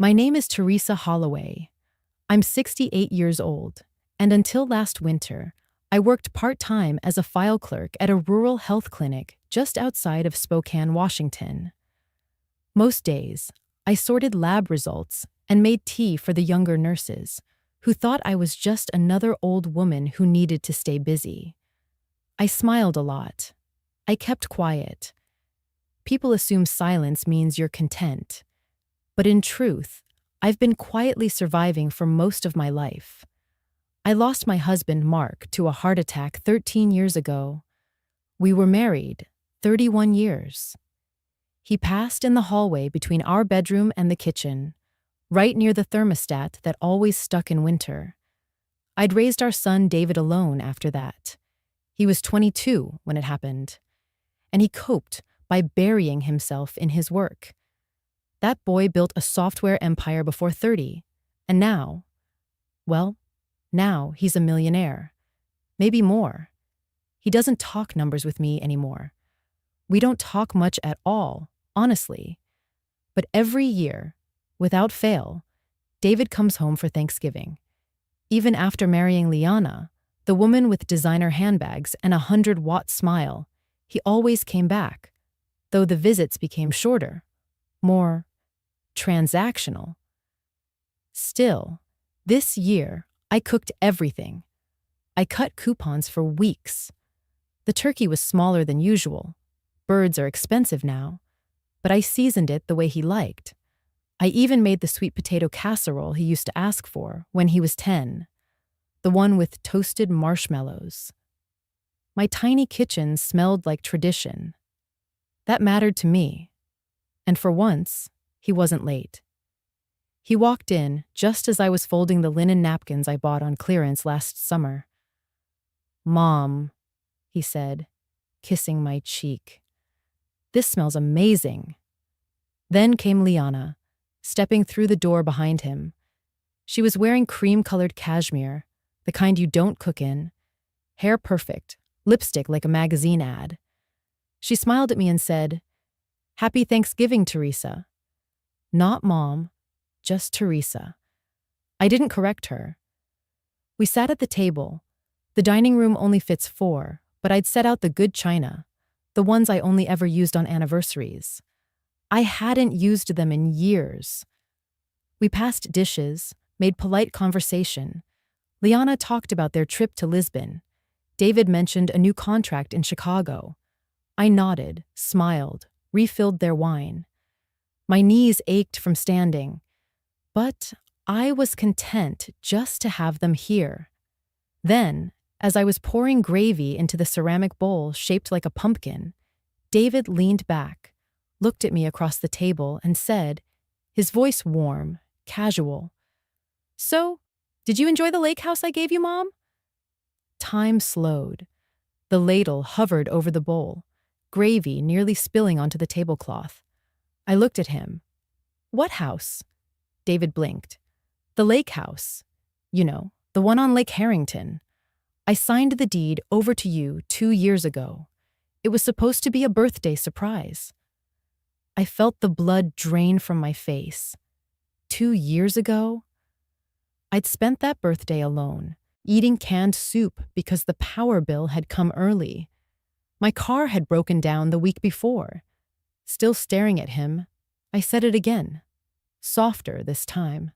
My name is Teresa Holloway. I'm 68 years old, and until last winter, I worked part-time as a file clerk at a rural health clinic just outside of Spokane, Washington. Most days, I sorted lab results and made tea for the younger nurses, who thought I was just another old woman who needed to stay busy. I smiled a lot. I kept quiet. People assume silence means you're content. But in truth, I've been quietly surviving for most of my life. I lost my husband, Mark, to a heart attack 13 years ago. We were married 31 years. He passed in the hallway between our bedroom and the kitchen, right near the thermostat that always stuck in winter. I'd raised our son David alone after that. He was 22 when it happened, and he coped by burying himself in his work. That boy built a software empire before 30, and now he's a millionaire. Maybe more. He doesn't talk numbers with me anymore. We don't talk much at all, honestly. But every year, without fail, David comes home for Thanksgiving. Even after marrying Liana, the woman with designer handbags and a 100-watt smile, he always came back, though the visits became shorter, more transactional. Still, this year, I cooked everything. I cut coupons for weeks. The turkey was smaller than usual. Birds are expensive now, but I seasoned it the way he liked. I even made the sweet potato casserole he used to ask for when he was 10, the one with toasted marshmallows. My tiny kitchen smelled like tradition. That mattered to me. And for once, he wasn't late. He walked in just as I was folding the linen napkins I bought on clearance last summer. "Mom," he said, kissing my cheek. "This smells amazing." Then came Liana, stepping through the door behind him. She was wearing cream-colored cashmere, the kind you don't cook in, hair perfect, lipstick like a magazine ad. She smiled at me and said, "Happy Thanksgiving, Teresa." Not Mom, just Teresa. I didn't correct her. We sat at the table. The dining room only fits 4, but I'd set out the good china, the ones I only ever used on anniversaries. I hadn't used them in years. We passed dishes, made polite conversation. Liana talked about their trip to Lisbon. David mentioned a new contract in Chicago. I nodded, smiled, refilled their wine. My knees ached from standing, but I was content just to have them here. Then, as I was pouring gravy into the ceramic bowl shaped like a pumpkin, David leaned back, looked at me across the table, and said, his voice warm, casual, "So, did you enjoy the lake house I gave you, Mom?" Time slowed. The ladle hovered over the bowl, gravy nearly spilling onto the tablecloth. I looked at him. "What house?" David blinked. "The lake house. You know, the one on Lake Harrington. I signed the deed over to you 2 years ago. It was supposed to be a birthday surprise." I felt the blood drain from my face. 2 years ago? I'd spent that birthday alone, eating canned soup because the power bill had come early. My car had broken down the week before. Still staring at him, I said it again, softer this time.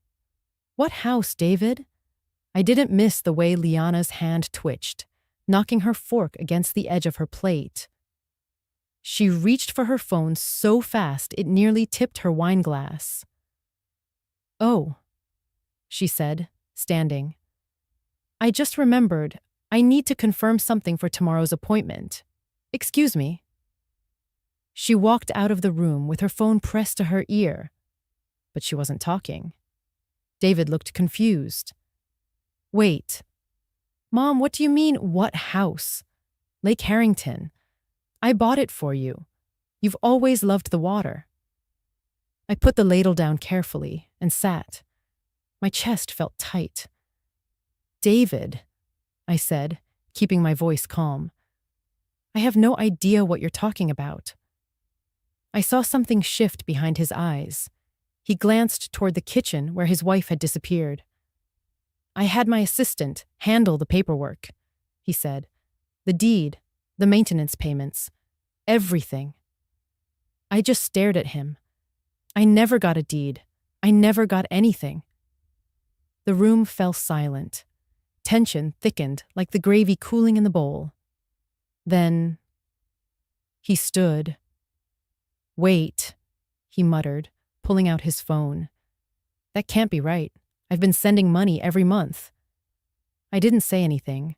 "What house, David?" I didn't miss the way Liana's hand twitched, knocking her fork against the edge of her plate. She reached for her phone so fast it nearly tipped her wine glass. "Oh," she said, standing. "I just remembered. I need to confirm something for tomorrow's appointment. Excuse me." She walked out of the room with her phone pressed to her ear, but she wasn't talking. David looked confused. "Wait. Mom, what do you mean, what house?" "Lake Harrington. I bought it for you. You've always loved the water." I put the ladle down carefully and sat. My chest felt tight. "David," I said, keeping my voice calm, "I have no idea what you're talking about." I saw something shift behind his eyes. He glanced toward the kitchen where his wife had disappeared. "I had my assistant handle the paperwork," he said. "The deed, the maintenance payments, everything." I just stared at him. I never got a deed. I never got anything. The room fell silent. Tension thickened like the gravy cooling in the bowl. Then he stood. "Wait," he muttered, pulling out his phone. "That can't be right. I've been sending money every month." I didn't say anything.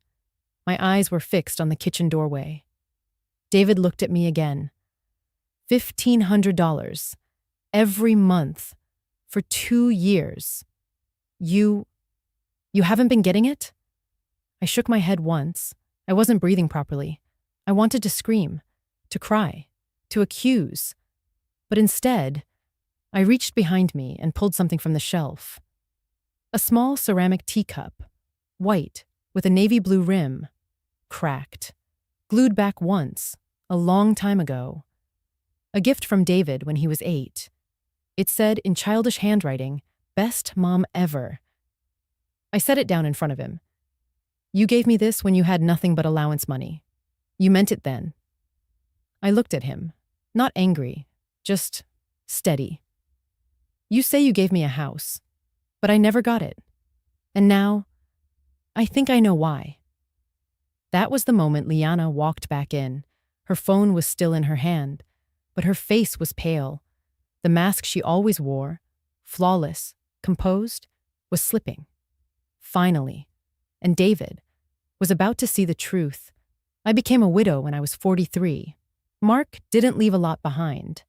My eyes were fixed on the kitchen doorway. David looked at me again. $1,500 every month for 2 years. You haven't been getting it?" I shook my head once. I wasn't breathing properly. I wanted to scream, to cry, to accuse. But instead, I reached behind me and pulled something from the shelf. A small ceramic teacup, white, with a navy blue rim, cracked, glued back once, a long time ago. A gift from David when he was 8. It said in childish handwriting, "Best mom ever." I set it down in front of him. "You gave me this when you had nothing but allowance money. You meant it then." I looked at him, not angry, just steady. "You say you gave me a house, but I never got it. And now, I think I know why." That was the moment Liana walked back in. Her phone was still in her hand, but her face was pale. The mask she always wore, flawless, composed, was slipping. Finally. And David was about to see the truth. I became a widow when I was 43. Mark didn't leave a lot behind.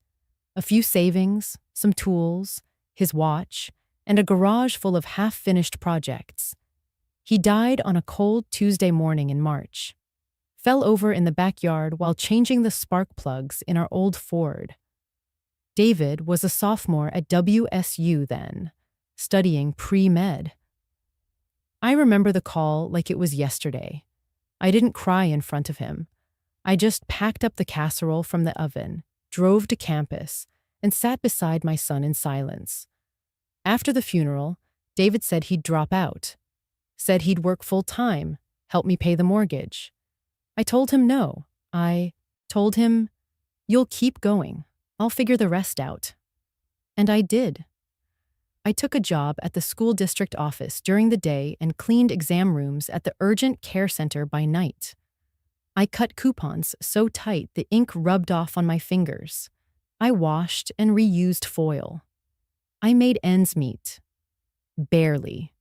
A few savings, some tools, his watch, and a garage full of half-finished projects. He died on a cold Tuesday morning in March. Fell over in the backyard while changing the spark plugs in our old Ford. David was a sophomore at WSU then, studying pre-med. I remember the call like it was yesterday. I didn't cry in front of him. I just packed up the casserole from the oven, drove to campus, and sat beside my son in silence. After the funeral, David said he'd drop out. Said he'd work full-time, help me pay the mortgage. I told him no. I told him, "You'll keep going. I'll figure the rest out." And I did. I took a job at the school district office during the day and cleaned exam rooms at the urgent care center by night. I cut coupons so tight the ink rubbed off on my fingers. I washed and reused foil. I made ends meet. Barely.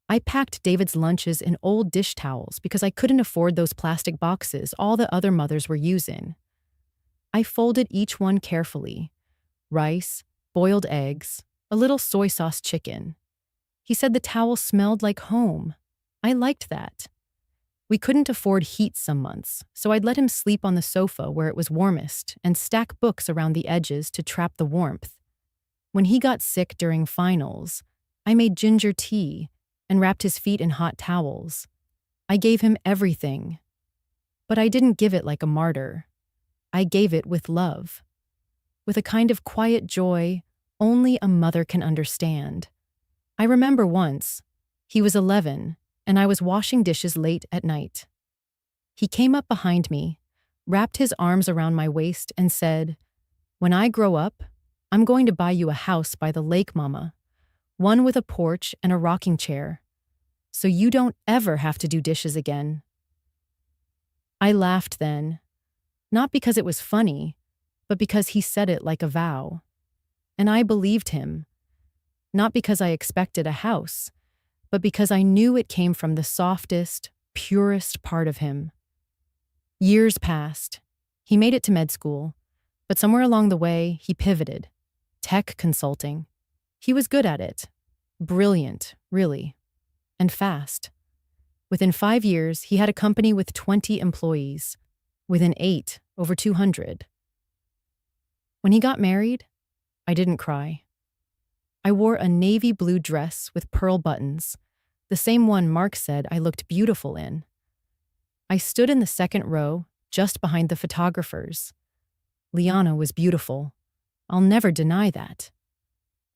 I packed David's lunches in old dish towels because I couldn't afford those plastic boxes all the other mothers were using. I folded each one carefully. Rice, boiled eggs, a little soy sauce chicken. He said the towel smelled like home. I liked that. We couldn't afford heat some months, so I'd let him sleep on the sofa where it was warmest and stack books around the edges to trap the warmth. When he got sick during finals, I made ginger tea and wrapped his feet in hot towels. I gave him everything. But I didn't give it like a martyr. I gave it with love. With a kind of quiet joy only a mother can understand. I remember once, he was 11, and I was washing dishes late at night. He came up behind me, wrapped his arms around my waist, and said, "When I grow up, I'm going to buy you a house by the lake, Mama. One with a porch and a rocking chair, so you don't ever have to do dishes again." I laughed then, not because it was funny, but because he said it like a vow. And I believed him, not because I expected a house, but because I knew it came from the softest, purest part of him. Years passed. He made it to med school, but somewhere along the way, he pivoted. Tech consulting. He was good at it. Brilliant, really. And fast. Within 5 years, he had a company with 20 employees. Within 8, over 200. When he got married, I didn't cry. I wore a navy blue dress with pearl buttons, the same one Mark said I looked beautiful in. I stood in the second row, just behind the photographers. Liana was beautiful. I'll never deny that.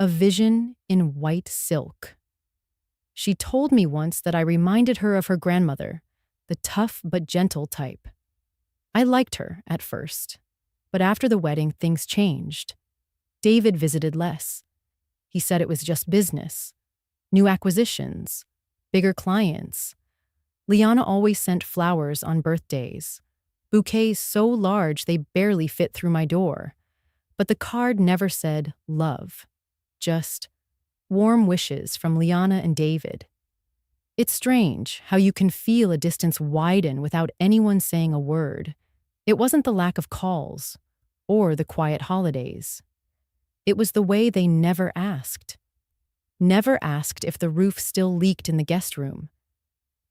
a vision in white silk. She told me once that I reminded her of her grandmother, the tough but gentle type. I liked her at first, but after the wedding, things changed. David visited less. He said it was just business, new acquisitions, bigger clients. Liana always sent flowers on birthdays, bouquets so large they barely fit through my door. But the card never said love, just warm wishes from Liana and David. It's strange how you can feel a distance widen without anyone saying a word. It wasn't the lack of calls or the quiet holidays. It was the way they never asked. Never asked if the roof still leaked in the guest room.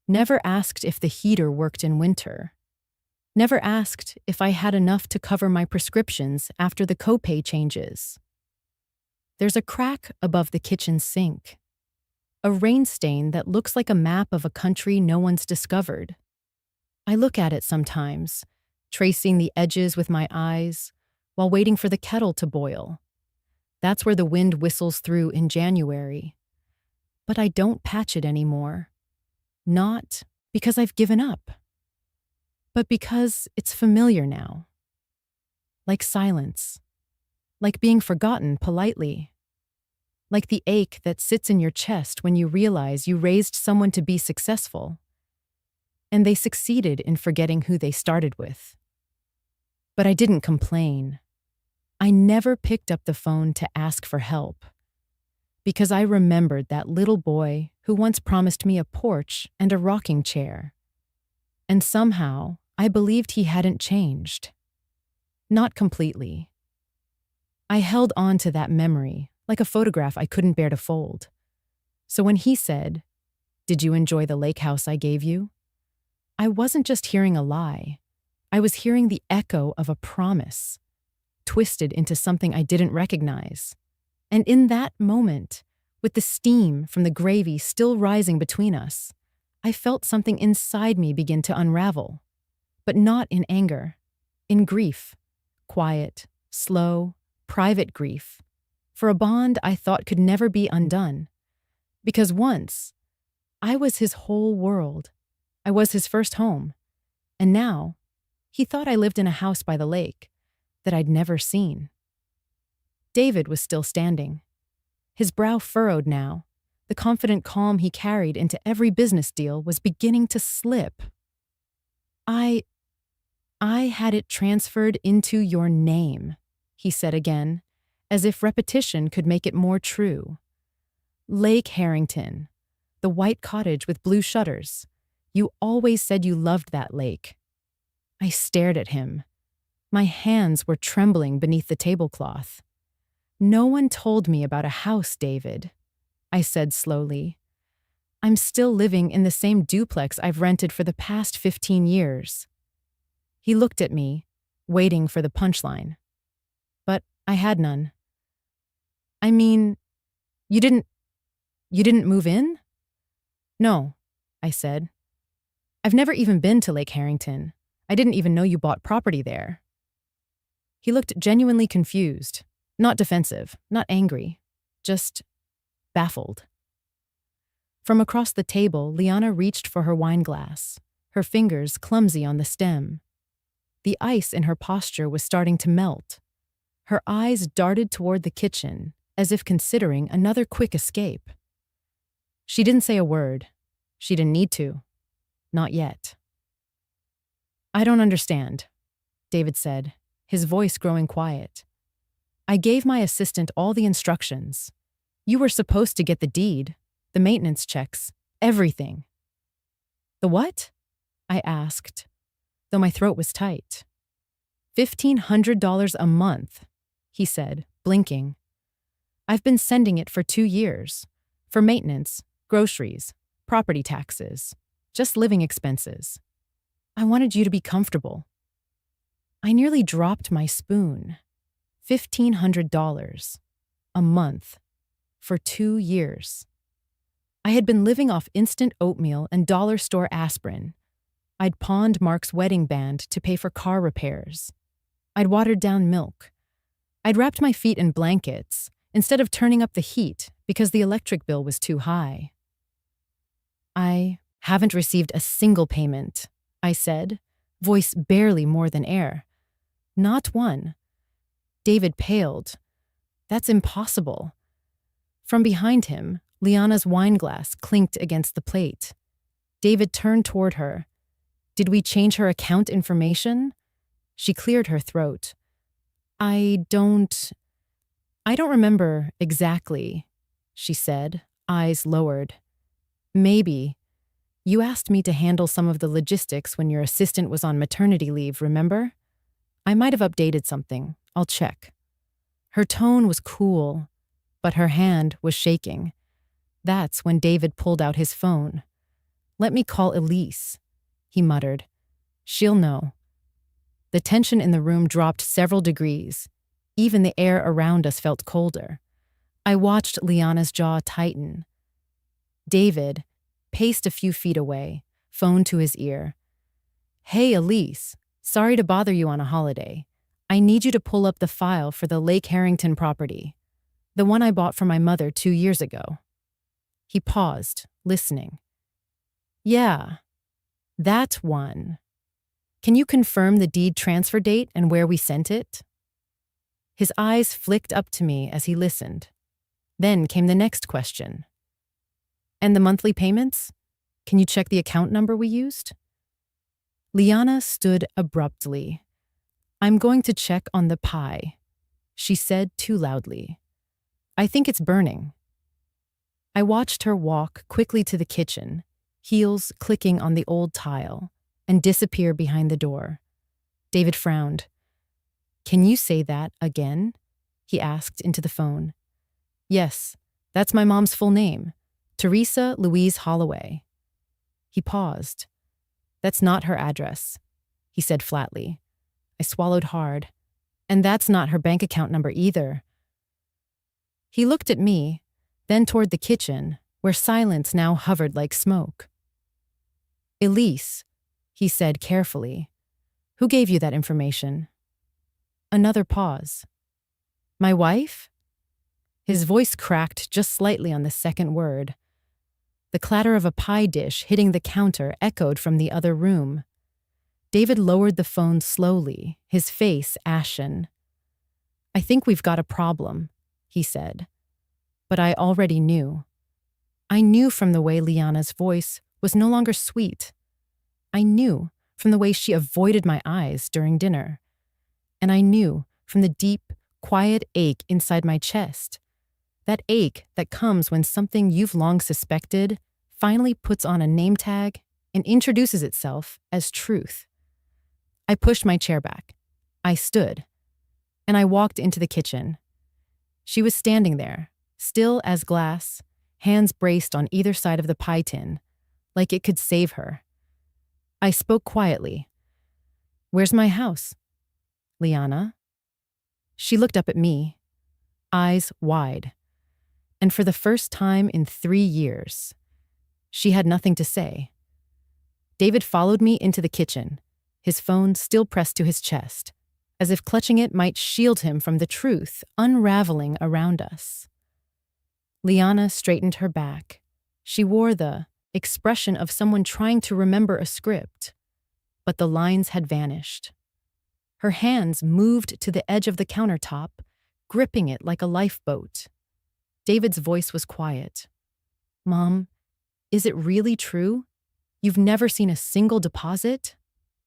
Never asked if the heater worked in winter. Never asked if I had enough to cover my prescriptions after the copay changes. There's a crack above the kitchen sink. A rain stain that looks like a map of a country no one's discovered. I look at it sometimes, tracing the edges with my eyes while waiting for the kettle to boil. That's where the wind whistles through in January. But I don't patch it anymore. Not because I've given up, but because it's familiar now. Like silence. Like being forgotten politely. Like the ache that sits in your chest when you realize you raised someone to be successful, and they succeeded in forgetting who they started with. But I didn't complain. I never picked up the phone to ask for help, because I remembered that little boy who once promised me a porch and a rocking chair. And somehow, I believed he hadn't changed. Not completely. I held on to that memory like a photograph I couldn't bear to fold. So when he said, "Did you enjoy the lake house I gave you?" I wasn't just hearing a lie. I was hearing the echo of a promise, twisted into something I didn't recognize. And in that moment, with the steam from the gravy still rising between us, I felt something inside me begin to unravel. But not in anger, in grief. Quiet, slow, private grief. For a bond I thought could never be undone. Because once, I was his whole world. I was his first home. And now, he thought I lived in a house by the lake that I'd never seen. David was still standing. His brow furrowed now. The confident calm he carried into every business deal was beginning to slip. I had it transferred into your name, he said again, as if repetition could make it more true. Lake Harrington, the white cottage with blue shutters. You always said you loved that lake. I stared at him. My hands were trembling beneath the tablecloth. No one told me about a house, David, I said slowly. I'm still living in the same duplex I've rented for the past 15 years. He looked at me, waiting for the punchline. But I had none. I mean, you didn't move in? No, I said. I've never even been to Lake Harrington. I didn't even know you bought property there. He looked genuinely confused, not defensive, not angry, just baffled. From across the table, Liana reached for her wine glass, her fingers clumsy on the stem. The ice in her posture was starting to melt. Her eyes darted toward the kitchen, as if considering another quick escape. She didn't say a word. She didn't need to. Not yet. I don't understand, David said, his voice growing quiet. I gave my assistant all the instructions. You were supposed to get the deed, the maintenance checks, everything. The what? I asked, though my throat was tight. $1,500 a month, he said, blinking. I've been sending it for 2 years. For maintenance, groceries, property taxes, just living expenses. I wanted you to be comfortable. I nearly dropped my spoon. $1,500 a month for 2 years. I had been living off instant oatmeal and dollar store aspirin. I'd pawned Mark's wedding band to pay for car repairs. I'd watered down milk. I'd wrapped my feet in blankets, instead of turning up the heat because the electric bill was too high. I haven't received a single payment, I said, voice barely more than air. Not one. David paled. That's impossible. From behind him, Liana's wine glass clinked against the plate. David turned toward her. Did we change her account information? She cleared her throat. I don't remember exactly, she said, eyes lowered. Maybe. You asked me to handle some of the logistics when your assistant was on maternity leave, remember? I might have updated something. I'll check. Her tone was cool, but her hand was shaking. That's when David pulled out his phone. Let me call Elise, he muttered. She'll know. The tension in the room dropped several degrees. Even the air around us felt colder. I watched Liana's jaw tighten. David paced a few feet away, phone to his ear. Hey, Elise, sorry to bother you on a holiday. I need you to pull up the file for the Lake Harrington property, the one I bought for my mother 2 years ago. He paused, listening. Yeah, that one. Can you confirm the deed transfer date and where we sent it? His eyes flicked up to me as he listened. Then came the next question. And the monthly payments? Can you check the account number we used? Liana stood abruptly. I'm going to check on the pie, she said too loudly. I think it's burning. I watched her walk quickly to the kitchen, heels clicking on the old tile, and disappear behind the door. David frowned. Can you say that again? He asked into the phone. Yes, that's my mom's full name, Teresa Louise Holloway. He paused. That's not her address, he said flatly. I swallowed hard. And that's not her bank account number either. He looked at me, then toward the kitchen, where silence now hovered like smoke. Elise, he said carefully. Who gave you that information? Another pause. My wife? His voice cracked just slightly on the second word. The clatter of a pie dish hitting the counter echoed from the other room. David lowered the phone slowly, his face ashen. I think we've got a problem, he said. But I already knew. I knew from the way Liana's voice was no longer sweet. I knew from the way she avoided my eyes during dinner. And I knew from the deep, quiet ache inside my chest. That ache that comes when something you've long suspected finally puts on a name tag and introduces itself as truth. I pushed my chair back. I stood. And I walked into the kitchen. She was standing there, still as glass, hands braced on either side of the pie tin, like it could save her. I spoke quietly. Where's my house? Liana? She looked up at me, eyes wide. And for the first time in 3 years, she had nothing to say. David followed me into the kitchen, his phone still pressed to his chest, as if clutching it might shield him from the truth unraveling around us. Liana straightened her back. She wore the expression of someone trying to remember a script, but the lines had vanished. Her hands moved to the edge of the countertop, gripping it like a lifeboat. David's voice was quiet. Mom, is it really true? You've never seen a single deposit?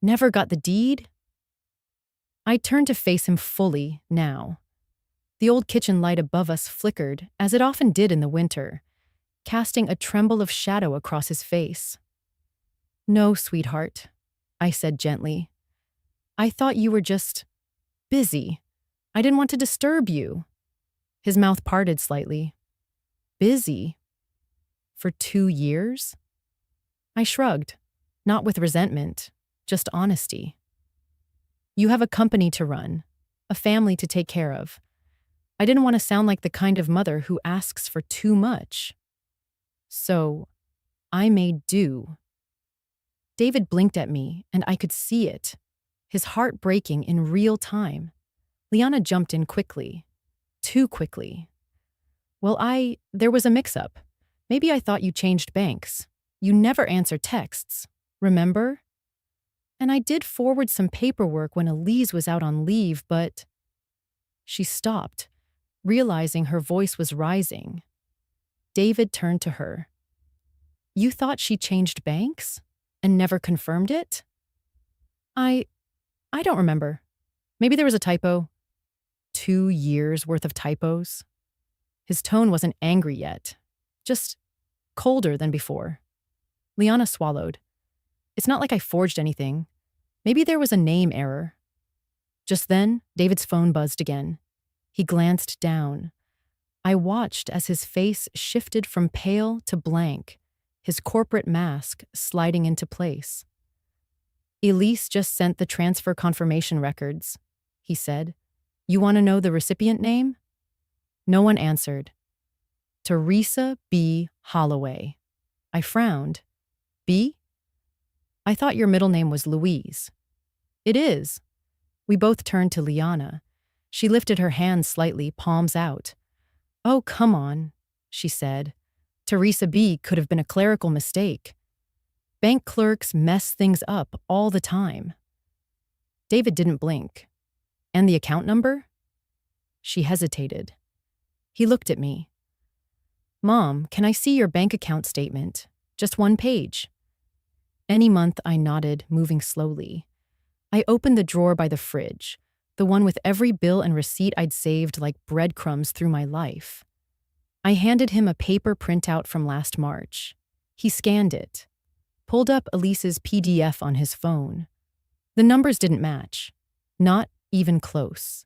Never got the deed? I turned to face him fully now. The old kitchen light above us flickered, as it often did in the winter, casting a tremble of shadow across his face. No, sweetheart, I said gently. I thought you were just busy. I didn't want to disturb you. His mouth parted slightly. Busy? For 2 years? I shrugged, not with resentment, just honesty. You have a company to run, a family to take care of. I didn't want to sound like the kind of mother who asks for too much. So, I made do. David blinked at me, and I could see it, his heart breaking in real time. Liana jumped in quickly, too quickly. Well, there was a mix-up. Maybe I thought you changed banks. You never answer texts. Remember? And I did forward some paperwork when Elise was out on leave, but she stopped, realizing her voice was rising. David turned to her. You thought she changed banks? And never confirmed it? I don't remember. Maybe there was a typo. 2 years worth of typos. His tone wasn't angry yet, just colder than before. Liana swallowed. It's not like I forged anything. Maybe there was a name error. Just then, David's phone buzzed again. He glanced down. I watched as his face shifted from pale to blank, his corporate mask sliding into place. Elise just sent the transfer confirmation records, he said. You want to know the recipient name? No one answered. Teresa B. Holloway. I frowned. B? I thought your middle name was Louise. It is. We both turned to Liana. She lifted her hands slightly, palms out. Oh, come on, she said. Teresa B. could have been a clerical mistake. Bank clerks mess things up all the time. David didn't blink. And the account number? She hesitated. He looked at me. Mom, can I see your bank account statement? Just one page. Any month, I nodded, moving slowly. I opened the drawer by the fridge, the one with every bill and receipt I'd saved like breadcrumbs through my life. I handed him a paper printout from last March. He scanned it, pulled up Elise's PDF on his phone. The numbers didn't match, not even close.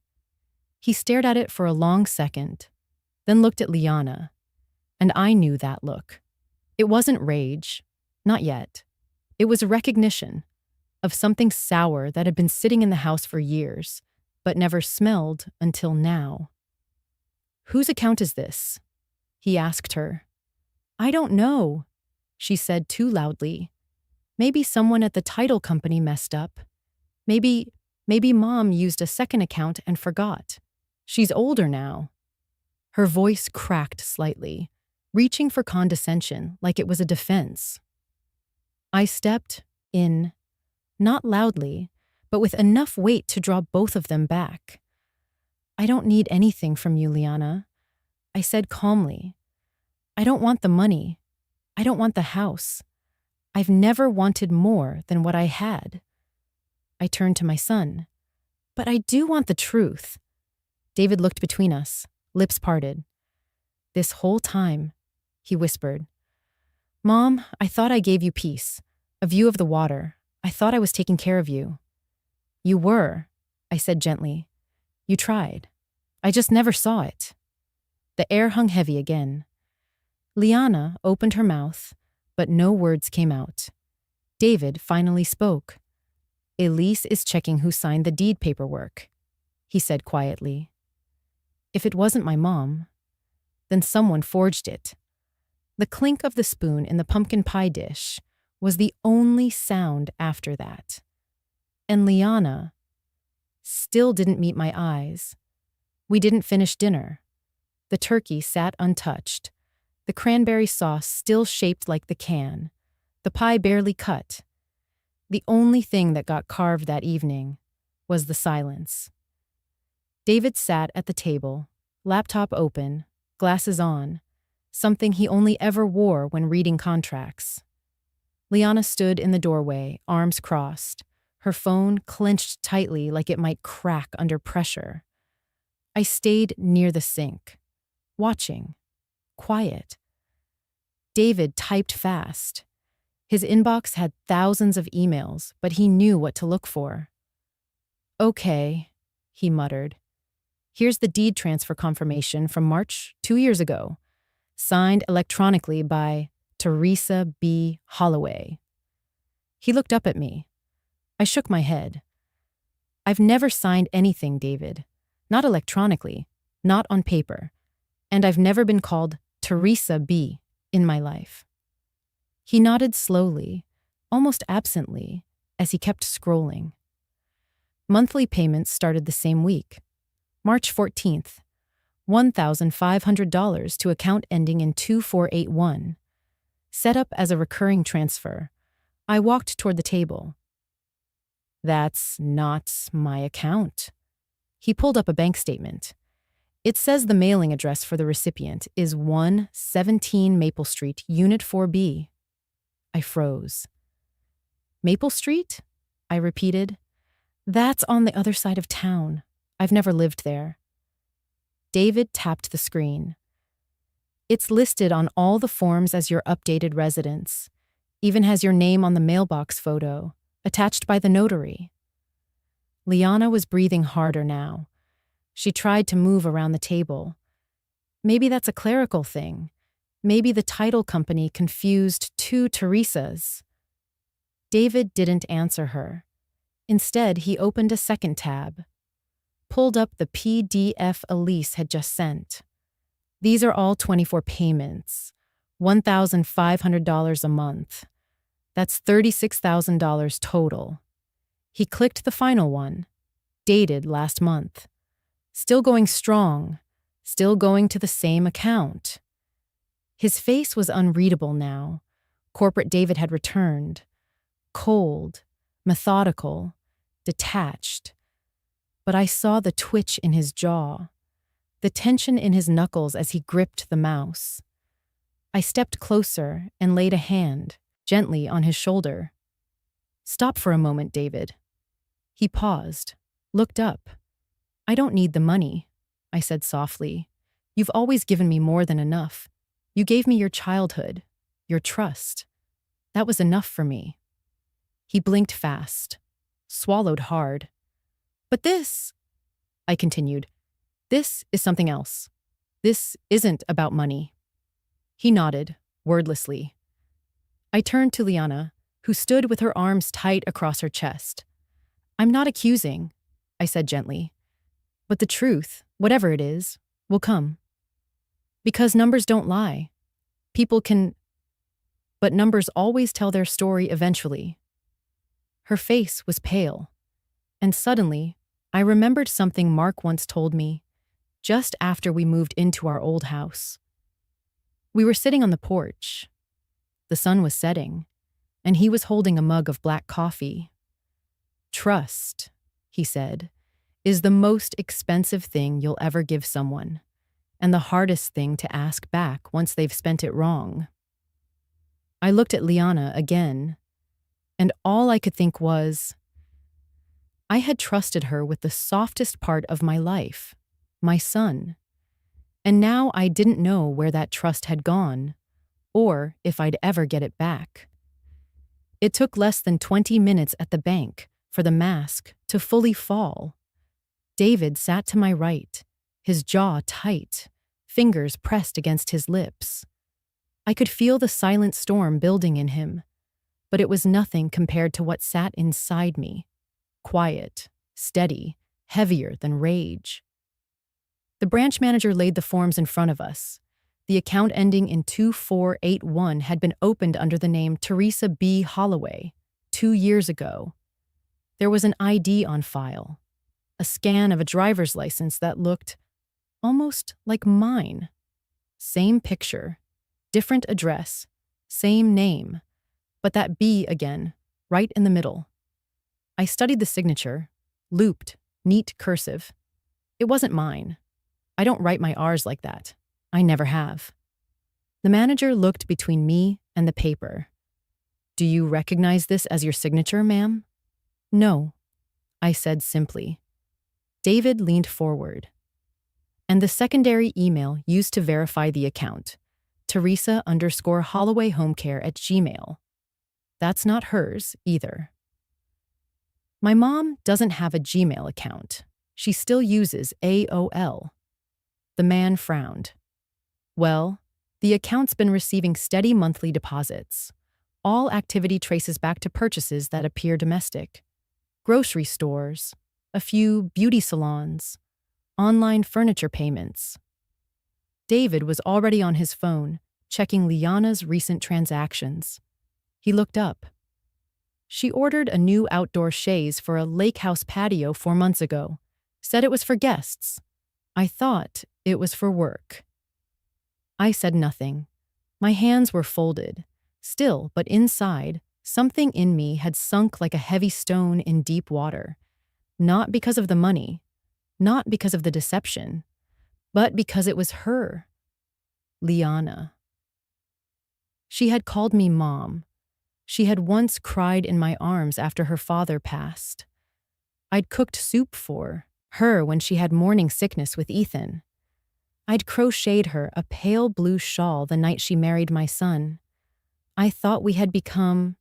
He stared at it for a long second, then looked at Liana, and I knew that look. It wasn't rage, not yet. It was recognition of something sour that had been sitting in the house for years, but never smelled until now. Whose account is this? He asked her. I don't know, she said too loudly. Maybe someone at the title company messed up. Maybe Mom used a second account and forgot. She's older now. Her voice cracked slightly, reaching for condescension like it was a defense. I stepped in, not loudly, but with enough weight to draw both of them back. I don't need anything from you, Liana, I said calmly. I don't want the money. I don't want the house. I've never wanted more than what I had. I turned to my son. But I do want the truth. David looked between us, lips parted. This whole time, he whispered. Mom, I thought I gave you peace, a view of the water. I thought I was taking care of you. You were, I said gently. You tried. I just never saw it. The air hung heavy again. Liana opened her mouth, but no words came out. David finally spoke. Elise is checking who signed the deed paperwork, he said quietly. If it wasn't my mom, then someone forged it. The clink of the spoon in the pumpkin pie dish was the only sound after that. And Liana still didn't meet my eyes. We didn't finish dinner. The turkey sat untouched, the cranberry sauce still shaped like the can, the pie barely cut. The only thing that got carved that evening was the silence. David sat at the table, laptop open, glasses on, something he only ever wore when reading contracts. Liana stood in the doorway, arms crossed, her phone clenched tightly like it might crack under pressure. I stayed near the sink, watching, quiet. David typed fast. His inbox had thousands of emails, but he knew what to look for. Okay, he muttered. Here's the deed transfer confirmation from March 2 years ago, signed electronically by Teresa B. Holloway. He looked up at me. I shook my head. I've never signed anything, David. Not electronically, not on paper. And I've never been called Teresa B. in my life. He nodded slowly, almost absently, as he kept scrolling. Monthly payments started the same week, March 14th. $1,500 to account ending in 2481. Set up as a recurring transfer. I walked toward the table. That's not my account. He pulled up a bank statement. It says the mailing address for the recipient is 117 Maple Street, Unit 4B. I froze. Maple Street? I repeated. That's on the other side of town. I've never lived there. David tapped the screen. It's listed on all the forms as your updated residence. Even has your name on the mailbox photo, attached by the notary. Liana was breathing harder now. She tried to move around the table. Maybe that's a clerical thing. Maybe the title company confused two Teresas. David didn't answer her. Instead, he opened a second tab. Pulled up the PDF Elise had just sent. These are all 24 payments, $1,500 a month. That's $36,000 total. He clicked the final one, dated last month. Still going strong, still going to the same account. His face was unreadable now. Corporate David had returned. Cold, methodical, detached. But I saw the twitch in his jaw, the tension in his knuckles as he gripped the mouse. I stepped closer and laid a hand, gently, on his shoulder. Stop for a moment, David. He paused, looked up. I don't need the money, I said softly. You've always given me more than enough. You gave me your childhood, your trust. That was enough for me. He blinked fast, swallowed hard. But this, I continued, this is something else. This isn't about money. He nodded, wordlessly. I turned to Liana, who stood with her arms tight across her chest. I'm not accusing, I said gently. But the truth, whatever it is, will come. Because numbers don't lie. People can... But numbers always tell their story eventually. Her face was pale. And suddenly, I remembered something Mark once told me, just after we moved into our old house. We were sitting on the porch. The sun was setting, and he was holding a mug of black coffee. Trust, he said, is the most expensive thing you'll ever give someone, and the hardest thing to ask back once they've spent it wrong. I looked at Liana again, and all I could think was, I had trusted her with the softest part of my life, my son. And now I didn't know where that trust had gone, or if I'd ever get it back. It took less than 20 minutes at the bank for the mask to fully fall. David sat to my right, his jaw tight, fingers pressed against his lips. I could feel the silent storm building in him, but it was nothing compared to what sat inside me. Quiet, steady, heavier than rage. The branch manager laid the forms in front of us. The account ending in 2481 had been opened under the name Teresa B. Holloway 2 years ago. There was an ID on file, a scan of a driver's license that looked almost like mine. Same picture, different address, same name, but that B again, right in the middle. I studied the signature, looped, neat cursive. It wasn't mine. I don't write my R's like that. I never have. The manager looked between me and the paper. Do you recognize this as your signature, ma'am? No, I said simply. David leaned forward. And the secondary email used to verify the account, Teresa_Holloway@gmail. That's not hers either. My mom doesn't have a Gmail account. She still uses AOL. The man frowned. Well, the account's been receiving steady monthly deposits. All activity traces back to purchases that appear domestic. Grocery stores, a few beauty salons, online furniture payments. David was already on his phone, checking Liana's recent transactions. He looked up. She ordered a new outdoor chaise for a lake house patio 4 months ago. Said it was for guests. I thought it was for work. I said nothing. My hands were folded. Still, but inside, something in me had sunk like a heavy stone in deep water. Not because of the money, not because of the deception, but because it was her, Liana. She had called me mom. She had once cried in my arms after her father passed. I'd cooked soup for her when she had morning sickness with Ethan. I'd crocheted her a pale blue shawl the night she married my son. I thought we had become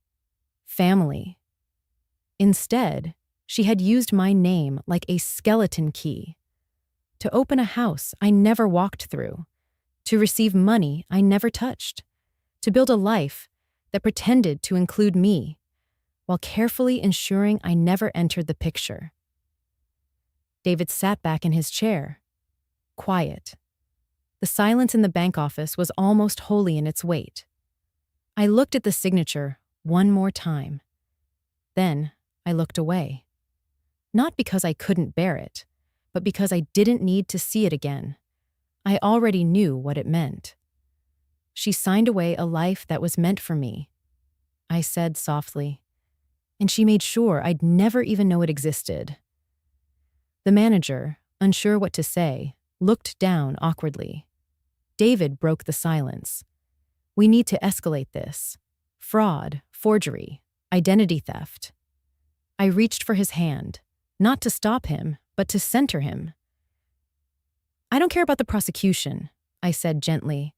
family. Instead, she had used my name like a skeleton key to open a house I never walked through, to receive money I never touched, to build a life that pretended to include me while carefully ensuring I never entered the picture. David sat back in his chair, quiet. The silence in the bank office was almost holy in its weight. I looked at the signature one more time. Then I looked away. Not because I couldn't bear it, but because I didn't need to see it again. I already knew what it meant. She signed away a life that was meant for me, I said softly, and she made sure I'd never even know it existed. The manager, unsure what to say, looked down awkwardly. David broke the silence. We need to escalate this. Fraud, forgery, identity theft. I reached for his hand, not to stop him, but to center him. I don't care about the prosecution, I said gently.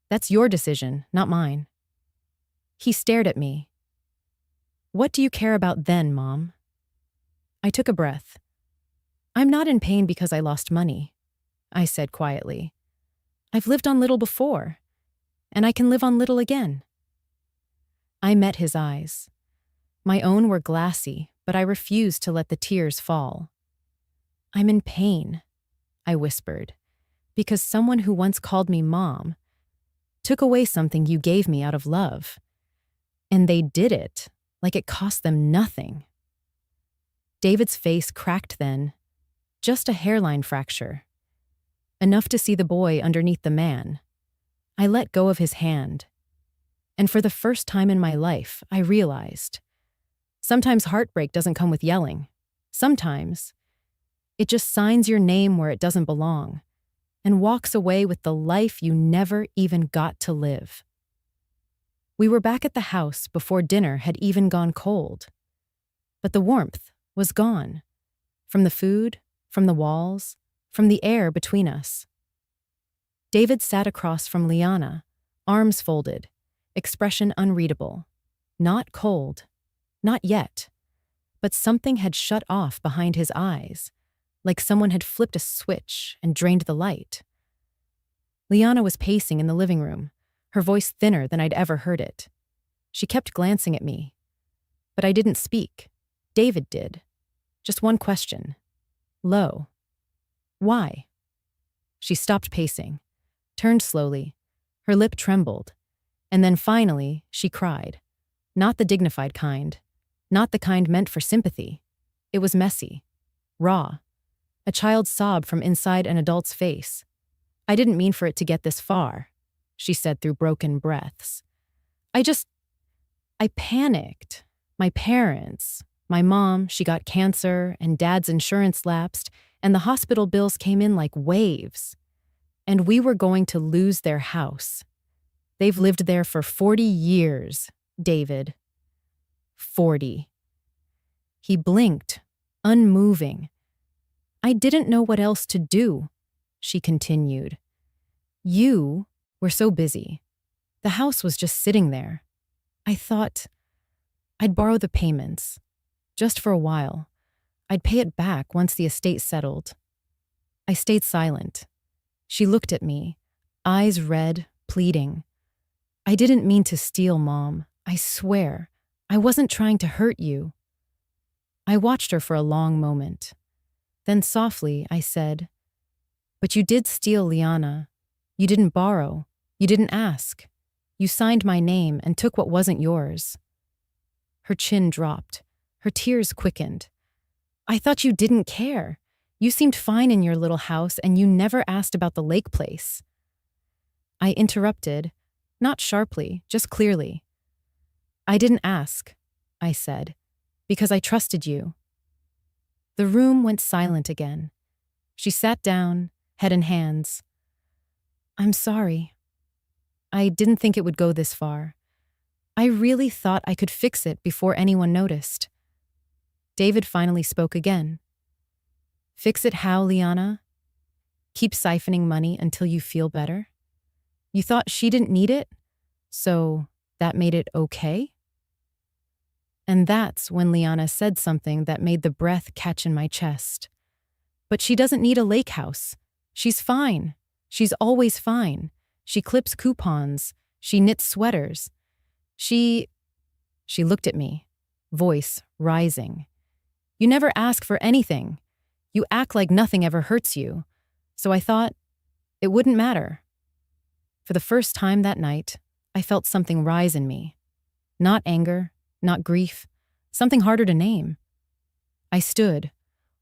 That's your decision, not mine. He stared at me. What do you care about then, Mom? I took a breath. I'm not in pain because I lost money, I said quietly. I've lived on little before, and I can live on little again. I met his eyes. My own were glassy, but I refused to let the tears fall. I'm in pain, I whispered, because someone who once called me Mom took away something you gave me out of love. And they did it like it cost them nothing. David's face cracked then, just a hairline fracture. Enough to see the boy underneath the man. I let go of his hand. And for the first time in my life, I realized, sometimes heartbreak doesn't come with yelling. Sometimes it just signs your name where it doesn't belong and walks away with the life you never even got to live. We were back at the house before dinner had even gone cold. But the warmth was gone. From the food, from the walls, from the air between us. David sat across from Liana, arms folded, expression unreadable. Not cold, not yet, but something had shut off behind his eyes, like someone had flipped a switch and drained the light. Liana was pacing in the living room, her voice thinner than I'd ever heard it. She kept glancing at me. But I didn't speak. David did. Just one question. Low. Why? She stopped pacing, turned slowly. Her lip trembled. And then finally, she cried. Not the dignified kind. Not the kind meant for sympathy. It was messy. Raw. A child's sob from inside an adult's face. I didn't mean for it to get this far, she said through broken breaths. I panicked. My parents, my mom, she got cancer, and Dad's insurance lapsed, and the hospital bills came in like waves. And we were going to lose their house. They've lived there for 40 years, David. 40. He blinked, unmoving. I didn't know what else to do, she continued. You were so busy. The house was just sitting there. I thought I'd borrow the payments, just for a while. I'd pay it back once the estate settled. I stayed silent. She looked at me, eyes red, pleading. I didn't mean to steal, Mom. I swear. I wasn't trying to hurt you. I watched her for a long moment. Then softly, I said, But you did steal, Liana. You didn't borrow. You didn't ask. You signed my name and took what wasn't yours. Her chin dropped. Her tears quickened. I thought you didn't care. You seemed fine in your little house and you never asked about the lake place. I interrupted, not sharply, just clearly. I didn't ask, I said, because I trusted you. The room went silent again. She sat down, head in hands. I'm sorry. I didn't think it would go this far. I really thought I could fix it before anyone noticed. David finally spoke again. Fix it how, Liana? Keep siphoning money until you feel better? You thought she didn't need it, so that made it okay? And that's when Liana said something that made the breath catch in my chest. But she doesn't need a lake house. She's fine. She's always fine. She clips coupons. She knits sweaters. She looked at me, voice rising. You never ask for anything. You act like nothing ever hurts you. So I thought it wouldn't matter. For the first time that night, I felt something rise in me. Not anger, not grief, something harder to name. I stood,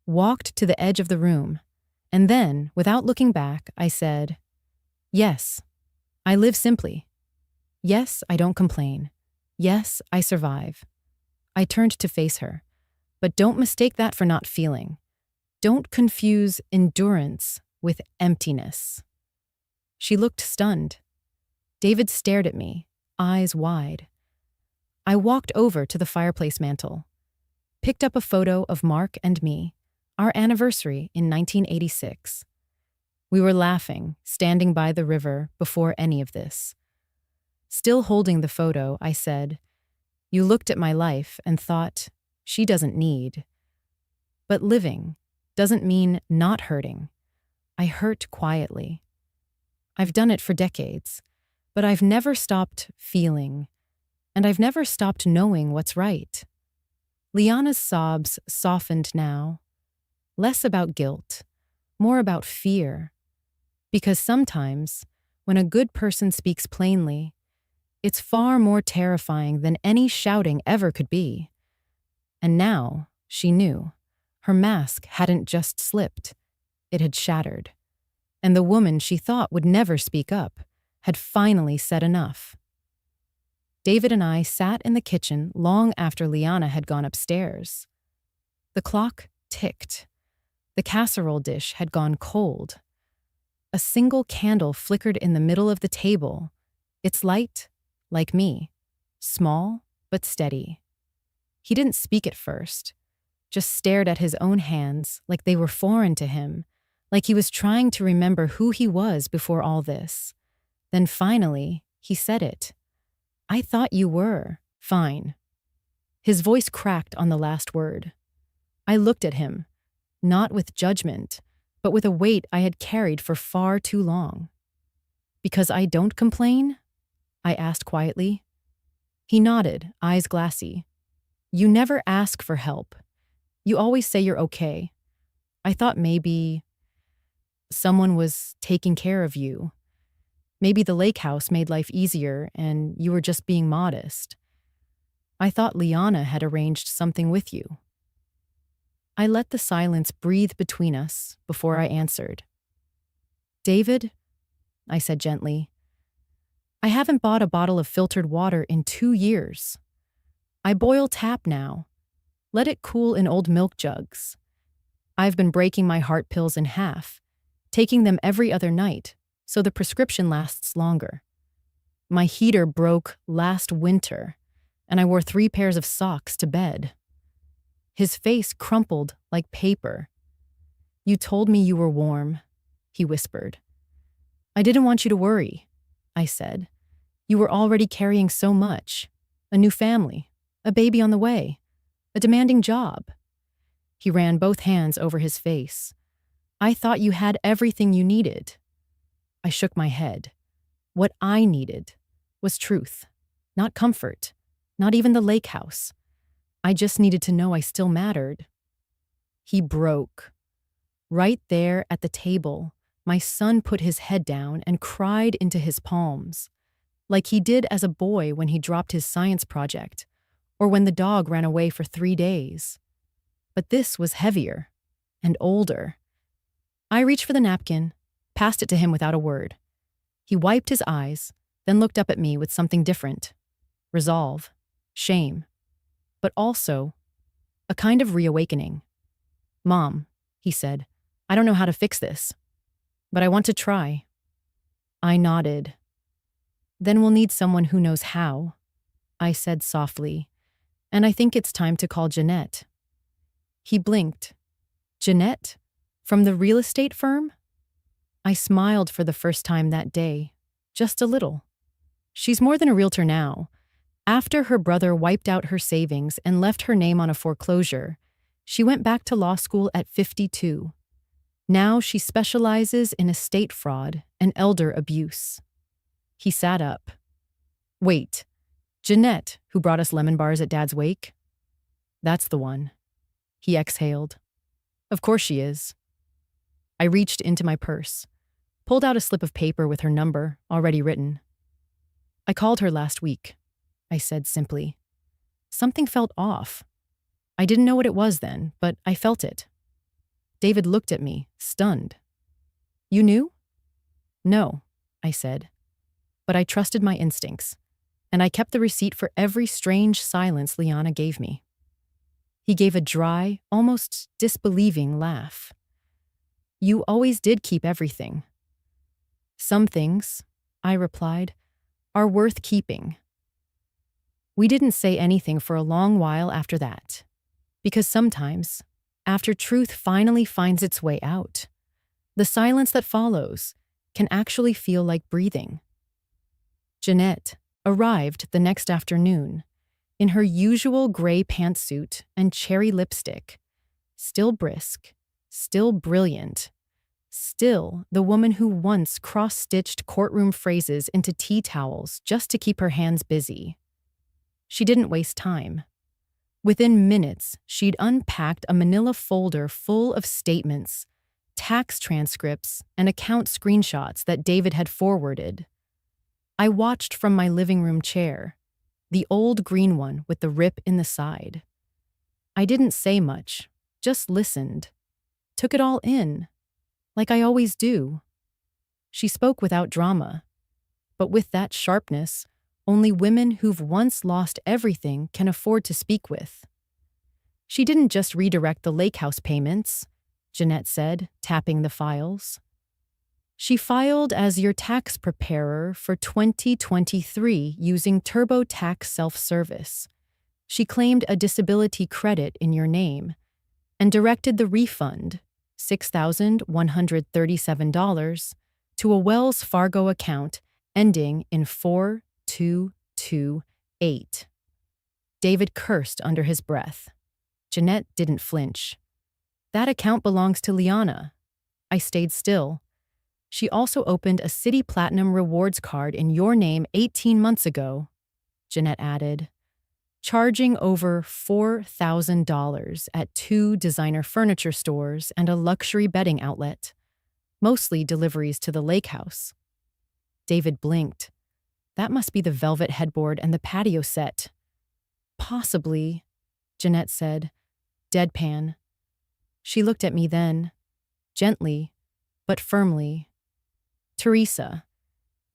walked to the edge of the room, and then, without looking back, I said, yes, I live simply. Yes, I don't complain. Yes, I survive. I turned to face her. But don't mistake that for not feeling. Don't confuse endurance with emptiness. She looked stunned. David stared at me, eyes wide. I walked over to the fireplace mantel, picked up a photo of Mark and me, our anniversary in 1986. We were laughing, standing by the river before any of this. Still holding the photo, I said, you looked at my life and thought, she doesn't need. But living doesn't mean not hurting. I hurt quietly. I've done it for decades, but I've never stopped feeling, and I've never stopped knowing what's right. Liana's sobs softened now, less about guilt, more about fear. Because sometimes, when a good person speaks plainly, it's far more terrifying than any shouting ever could be. And now, she knew, her mask hadn't just slipped, it had shattered. And the woman she thought would never speak up had finally said enough. David and I sat in the kitchen long after Liana had gone upstairs. The clock ticked. The casserole dish had gone cold. A single candle flickered in the middle of the table, its light, like me, small but steady. He didn't speak at first, just stared at his own hands like they were foreign to him, like he was trying to remember who he was before all this. Then finally, he said it. I thought you were fine. His voice cracked on the last word. I looked at him, not with judgment, but with a weight I had carried for far too long. Because I don't complain? I asked quietly. He nodded, eyes glassy. You never ask for help. You always say you're okay. I thought maybe someone was taking care of you. Maybe the lake house made life easier and you were just being modest. I thought Liana had arranged something with you. I let the silence breathe between us before I answered. David, I said gently, I haven't bought a bottle of filtered water in 2 years. I boil tap now. Let it cool in old milk jugs. I've been breaking my heart pills in half, taking them every other night, so the prescription lasts longer. My heater broke last winter, and I wore 3 pairs of socks to bed. His face crumpled like paper. You told me you were warm, he whispered. I didn't want you to worry, I said. You were already carrying so much. A new family, a baby on the way, a demanding job. He ran both hands over his face. I thought you had everything you needed. I shook my head. What I needed was truth, not comfort, not even the lake house. I just needed to know I still mattered. He broke. Right there at the table, my son put his head down and cried into his palms, like he did as a boy when he dropped his science project, or when the dog ran away for 3 days. But this was heavier and older, I reached for the napkin, passed it to him without a word. He wiped his eyes, then looked up at me with something different. Resolve, shame, but also a kind of reawakening. Mom, he said, I don't know how to fix this, but I want to try. I nodded. Then we'll need someone who knows how, I said softly, and I think it's time to call Jeanette. He blinked. Jeanette? From the real estate firm? I smiled for the first time that day, just a little. She's more than a realtor now. After her brother wiped out her savings and left her name on a foreclosure, she went back to law school at 52. Now she specializes in estate fraud and elder abuse. He sat up. Wait, Jeanette, who brought us lemon bars at Dad's wake? That's the one. He exhaled. Of course she is. I reached into my purse, pulled out a slip of paper with her number already written. I called her last week, I said simply. Something felt off. I didn't know what it was then, but I felt it. David looked at me, stunned. You knew? No, I said. But I trusted my instincts, and I kept the receipt for every strange silence Liana gave me. He gave a dry, almost disbelieving laugh. You always did keep everything. Some things, I replied, are worth keeping. We didn't say anything for a long while after that, because sometimes, after truth finally finds its way out, the silence that follows can actually feel like breathing. Jeanette arrived the next afternoon in her usual gray pantsuit and cherry lipstick, still brisk, still brilliant, still the woman who once cross-stitched courtroom phrases into tea towels just to keep her hands busy. She didn't waste time. Within minutes, she'd unpacked a manila folder full of statements, tax transcripts, and account screenshots that David had forwarded. I watched from my living room chair, the old green one with the rip in the side. I didn't say much, just listened, took it all in, like I always do. She spoke without drama, but with that sharpness only women who've once lost everything can afford to speak with. She didn't just redirect the lake house payments, Jeanette said, tapping the files. She filed as your tax preparer for 2023 using TurboTax self-service. She claimed a disability credit in your name and directed the refund, $6,137, to a Wells Fargo account ending in 4228. David cursed under his breath. Jeanette didn't flinch. That account belongs to Liana. I stayed still. She also opened a City Platinum rewards card in your name 18 months ago, Jeanette added, charging over $4,000 at 2 designer furniture stores and a luxury bedding outlet, mostly deliveries to the lake house. David blinked. That must be the velvet headboard and the patio set. Possibly, Jeanette said, deadpan. She looked at me then, gently, but firmly. Teresa,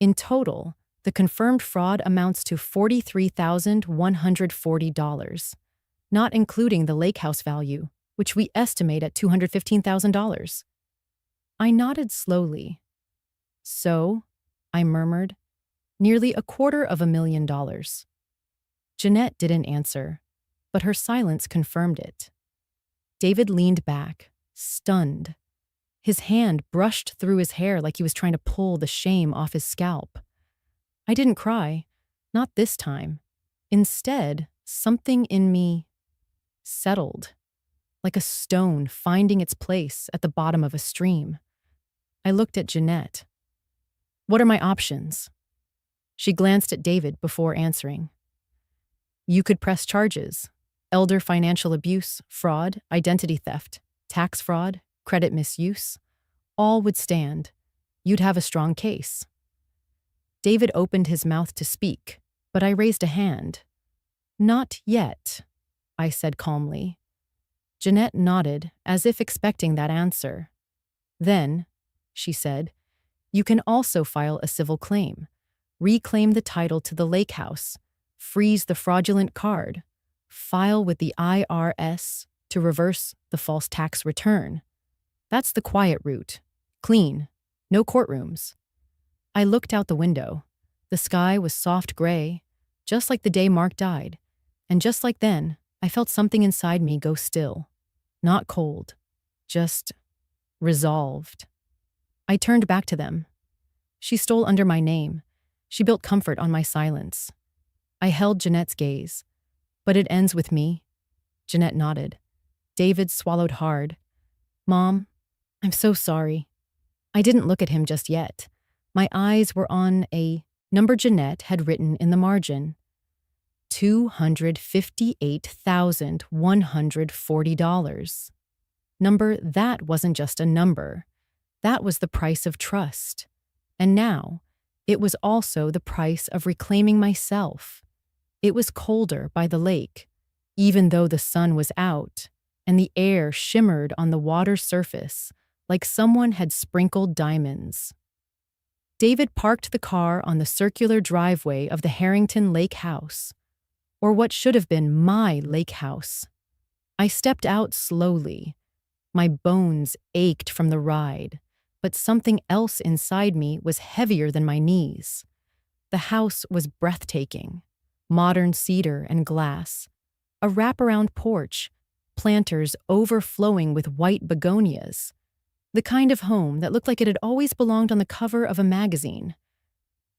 in total, the confirmed fraud amounts to $43,140, not including the lake house value, which we estimate at $215,000. I nodded slowly. So, I murmured, nearly $250,000. Jeanette didn't answer, but her silence confirmed it. David leaned back, stunned. His hand brushed through his hair like he was trying to pull the shame off his scalp. I didn't cry, not this time. Instead, something in me settled, like a stone finding its place at the bottom of a stream. I looked at Jeanette. What are my options? She glanced at David before answering. You could press charges: elder financial abuse, fraud, identity theft, tax fraud, credit misuse. All would stand. You'd have a strong case. David opened his mouth to speak, but I raised a hand. Not yet, I said calmly. Jeanette nodded, as if expecting that answer. Then, she said, you can also file a civil claim, reclaim the title to the lake house, freeze the fraudulent card, file with the IRS to reverse the false tax return. That's the quiet route. Clean. No courtrooms. I looked out the window. The sky was soft gray, just like the day Mark died. And just like then, I felt something inside me go still. Not cold. Just resolved. I turned back to them. She stole under my name. She built comfort on my silence. I held Jeanette's gaze. But it ends with me. Jeanette nodded. David swallowed hard. Mom, I'm so sorry. I didn't look at him just yet. My eyes were on a number Jeanette had written in the margin. $258,140. Number, that wasn't just a number. That was the price of trust. And now, it was also the price of reclaiming myself. It was colder by the lake, even though the sun was out, and the air shimmered on the water's surface like someone had sprinkled diamonds. David parked the car on the circular driveway of the Harrington Lake House, or what should have been my lake house. I stepped out slowly. My bones ached from the ride, but something else inside me was heavier than my knees. The house was breathtaking. Modern cedar and glass, a wraparound porch, planters overflowing with white begonias, the kind of home that looked like it had always belonged on the cover of a magazine.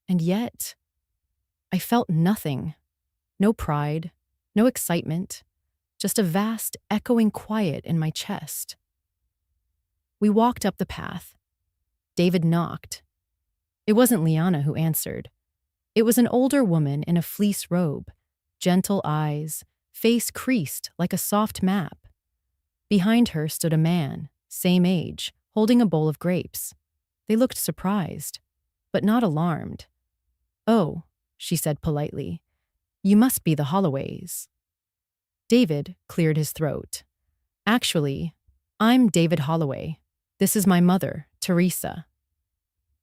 And yet, I felt nothing. No pride, no excitement, just a vast, echoing quiet in my chest. We walked up the path. David knocked. It wasn't Liana who answered. It was an older woman in a fleece robe, gentle eyes, face creased like a soft map. Behind her stood a man, same age, holding a bowl of grapes. They looked surprised, but not alarmed. "Oh," she said politely, "you must be the Holloways." David cleared his throat. "Actually, I'm David Holloway. This is my mother, Teresa."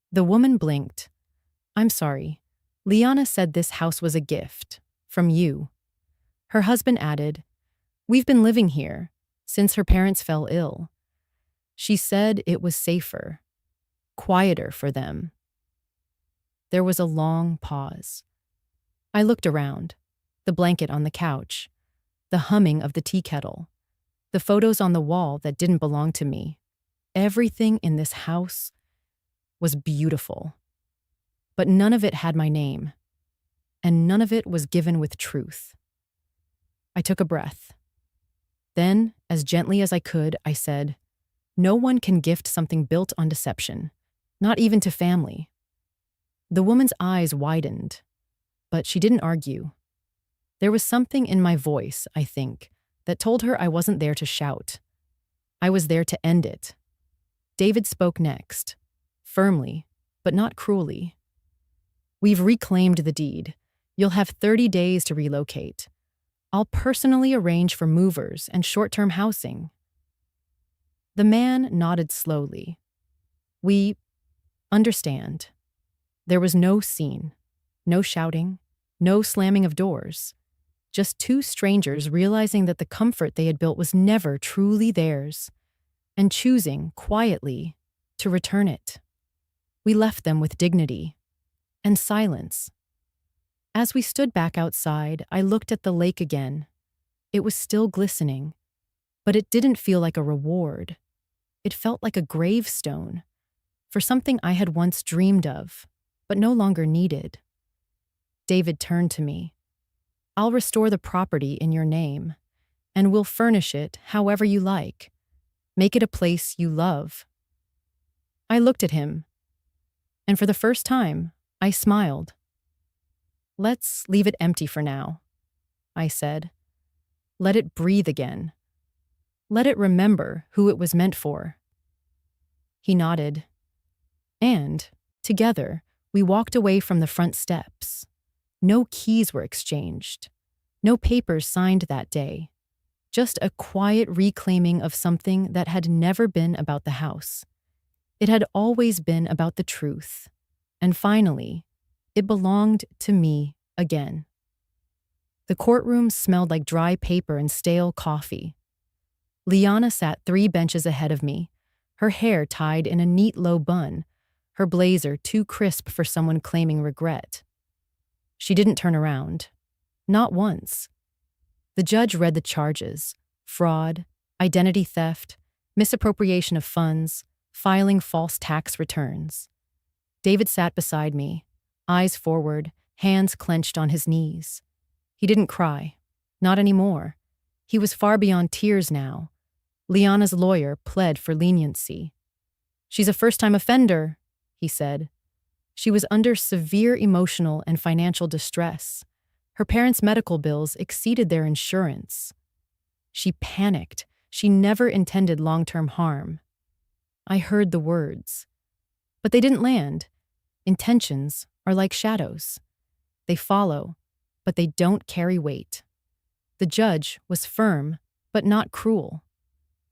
The woman blinked. "I'm sorry. Liana said this house was a gift. From you." Her husband added, "We've been living here since her parents fell ill. She said it was safer, quieter for them." There was a long pause. I looked around. The blanket on the couch, the humming of the tea kettle, the photos on the wall that didn't belong to me. Everything in this house was beautiful. But none of it had my name, and none of it was given with truth. I took a breath. Then, as gently as I could, I said, "No one can gift something built on deception, not even to family." The woman's eyes widened, but she didn't argue. There was something in my voice, I think, that told her I wasn't there to shout. I was there to end it. David spoke next, firmly, but not cruelly. "We've reclaimed the deed. You'll have 30 days to relocate. I'll personally arrange for movers and short-term housing." The man nodded slowly. "We understand." There was no scene, no shouting, no slamming of doors. Just two strangers realizing that the comfort they had built was never truly theirs, and choosing, quietly, to return it. We left them with dignity and silence. As we stood back outside, I looked at the lake again. It was still glistening, but it didn't feel like a reward. It felt like a gravestone for something I had once dreamed of, but no longer needed. David turned to me. "I'll restore the property in your name, and we'll furnish it however you like. Make it a place you love." I looked at him, and for the first time, I smiled. "Let's leave it empty for now," I said. "Let it breathe again. Let it remember who it was meant for." He nodded. And, together, we walked away from the front steps. No keys were exchanged. No papers signed that day. Just a quiet reclaiming of something that had never been about the house. It had always been about the truth. And finally, it belonged to me again. The courtroom smelled like dry paper and stale coffee. Liana sat 3 benches ahead of me, her hair tied in a neat low bun, her blazer too crisp for someone claiming regret. She didn't turn around. Not once. The judge read the charges: fraud, identity theft, misappropriation of funds, filing false tax returns. David sat beside me, eyes forward, hands clenched on his knees. He didn't cry. Not anymore. He was far beyond tears now. Liana's lawyer pled for leniency. "She's a first-time offender," he said. She was under severe emotional and financial distress. Her parents' medical bills exceeded their insurance. She panicked. She never intended long-term harm. I heard the words. But they didn't land. Intentions are like shadows. They follow, but they don't carry weight. The judge was firm, but not cruel.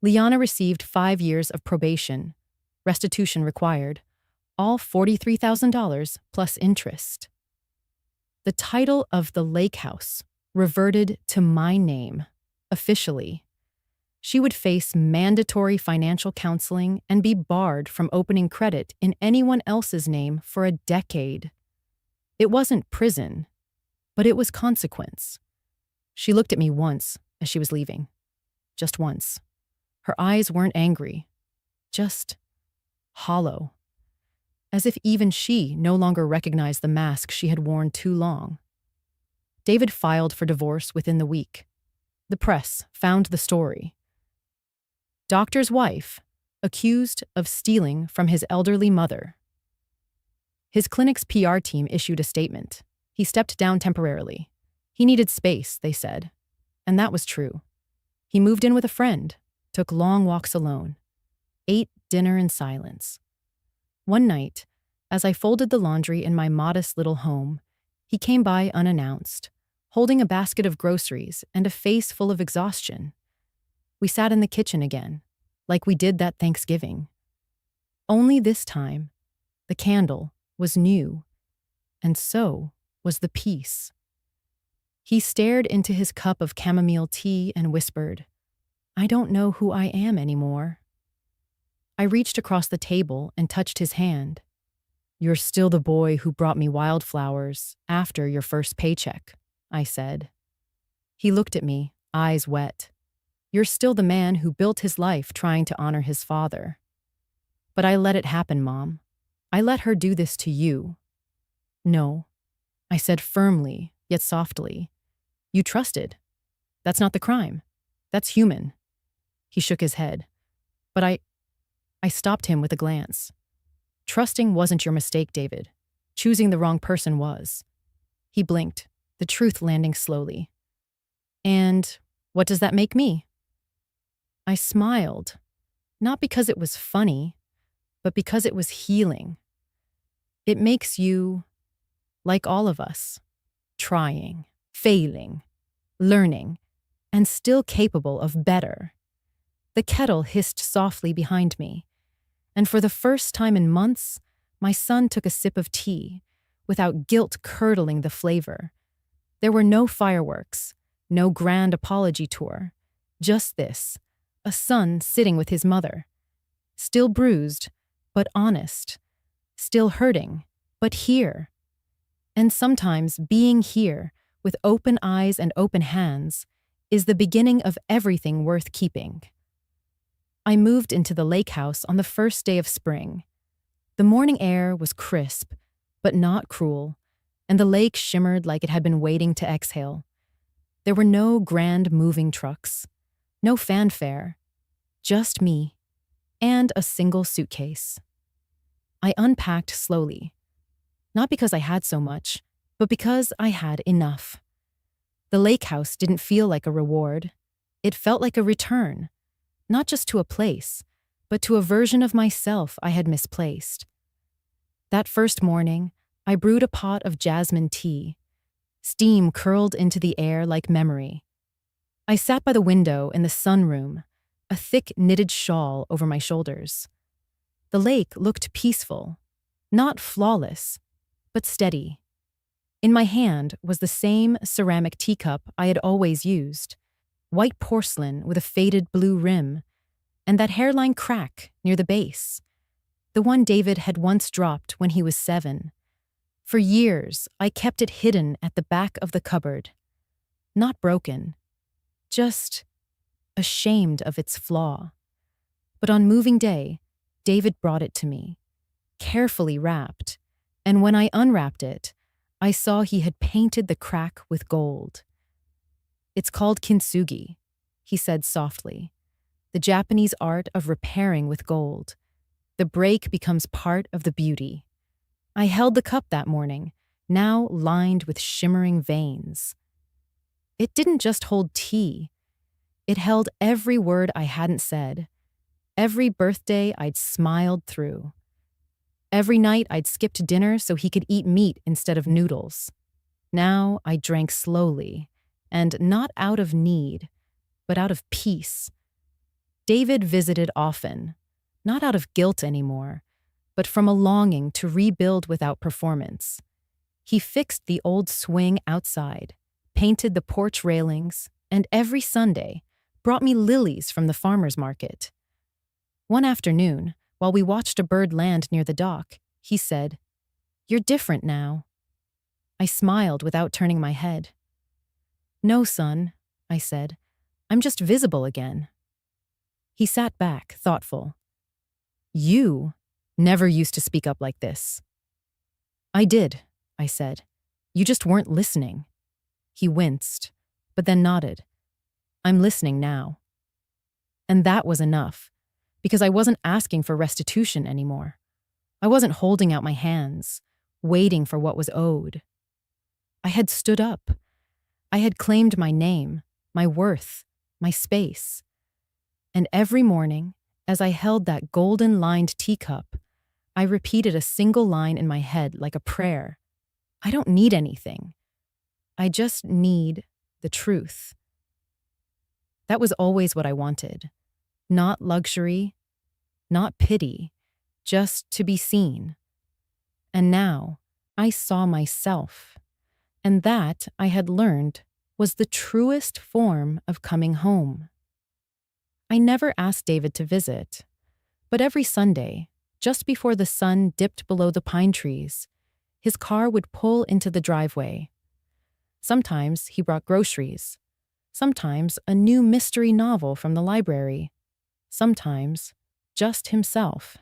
Liana received 5 years of probation, restitution required, all $43,000 plus interest. The title of the lake house reverted to my name, officially. She would face mandatory financial counseling and be barred from opening credit in anyone else's name for a decade. It wasn't prison, but it was consequence. She looked at me once as she was leaving. Just once. Her eyes weren't angry, just hollow. As if even she no longer recognized the mask she had worn too long. David filed for divorce within the week. The press found the story. Doctor's wife, accused of stealing from his elderly mother. His clinic's PR team issued a statement. He stepped down temporarily. He needed space, they said. And that was true. He moved in with a friend, took long walks alone, ate dinner in silence. One night, as I folded the laundry in my modest little home, he came by unannounced, holding a basket of groceries and a face full of exhaustion. We sat in the kitchen again, like we did that Thanksgiving. Only this time, the candle was new, and so was the peace. He stared into his cup of chamomile tea and whispered, "I don't know who I am anymore." I reached across the table and touched his hand. "You're still the boy who brought me wildflowers after your first paycheck," I said. He looked at me, eyes wet. "You're still the man who built his life trying to honor his father." "But I let it happen, Mom. I let her do this to you." "No," I said firmly, yet softly. "You trusted. That's not the crime. That's human." He shook his head. But I stopped him with a glance. "Trusting wasn't your mistake, David. Choosing the wrong person was." He blinked, the truth landing slowly. "And what does that make me?" I smiled, not because it was funny, but because it was healing. "It makes you, like all of us, trying, failing, learning, and still capable of better." The kettle hissed softly behind me, and for the first time in months, my son took a sip of tea, without guilt curdling the flavor. There were no fireworks, no grand apology tour, just this, a son sitting with his mother. Still bruised, but honest. Still hurting, but here. And sometimes being here, with open eyes and open hands, is the beginning of everything worth keeping. I moved into the lake house on the first day of spring. The morning air was crisp, but not cruel, and the lake shimmered like it had been waiting to exhale. There were no grand moving trucks, no fanfare, just me, and a single suitcase. I unpacked slowly, not because I had so much, but because I had enough. The lake house didn't feel like a reward. It felt like a return. Not just to a place, but to a version of myself I had misplaced. That first morning, I brewed a pot of jasmine tea. Steam curled into the air like memory. I sat by the window in the sunroom, a thick knitted shawl over my shoulders. The lake looked peaceful, not flawless, but steady. In my hand was the same ceramic teacup I had always used, white porcelain with a faded blue rim, and that hairline crack near the base, the one David had once dropped when he was 7. For years, I kept it hidden at the back of the cupboard. Not broken, just ashamed of its flaw. But on moving day, David brought it to me, carefully wrapped, and when I unwrapped it, I saw he had painted the crack with gold. "It's called kintsugi," he said softly, "the Japanese art of repairing with gold. The break becomes part of the beauty." I held the cup that morning, now lined with shimmering veins. It didn't just hold tea. It held every word I hadn't said, every birthday I'd smiled through, every night I'd skipped dinner so he could eat meat instead of noodles. Now I drank slowly, and not out of need, but out of peace. David visited often, not out of guilt anymore, but from a longing to rebuild without performance. He fixed the old swing outside, painted the porch railings, and every Sunday brought me lilies from the farmer's market. One afternoon, while we watched a bird land near the dock, he said, "You're different now." I smiled without turning my head. "No, son," I said. "I'm just visible again." He sat back, thoughtful. "You never used to speak up like this." "I did," I said. "You just weren't listening." He winced, but then nodded. "I'm listening now." And that was enough, because I wasn't asking for restitution anymore. I wasn't holding out my hands, waiting for what was owed. I had stood up. I had claimed my name, my worth, my space. And every morning, as I held that golden-lined teacup, I repeated a single line in my head like a prayer. I don't need anything. I just need the truth. That was always what I wanted. Not luxury, not pity, just to be seen. And now I saw myself. And that, I had learned, was the truest form of coming home. I never asked David to visit, but every Sunday, just before the sun dipped below the pine trees, his car would pull into the driveway. Sometimes he brought groceries, sometimes a new mystery novel from the library, sometimes just himself.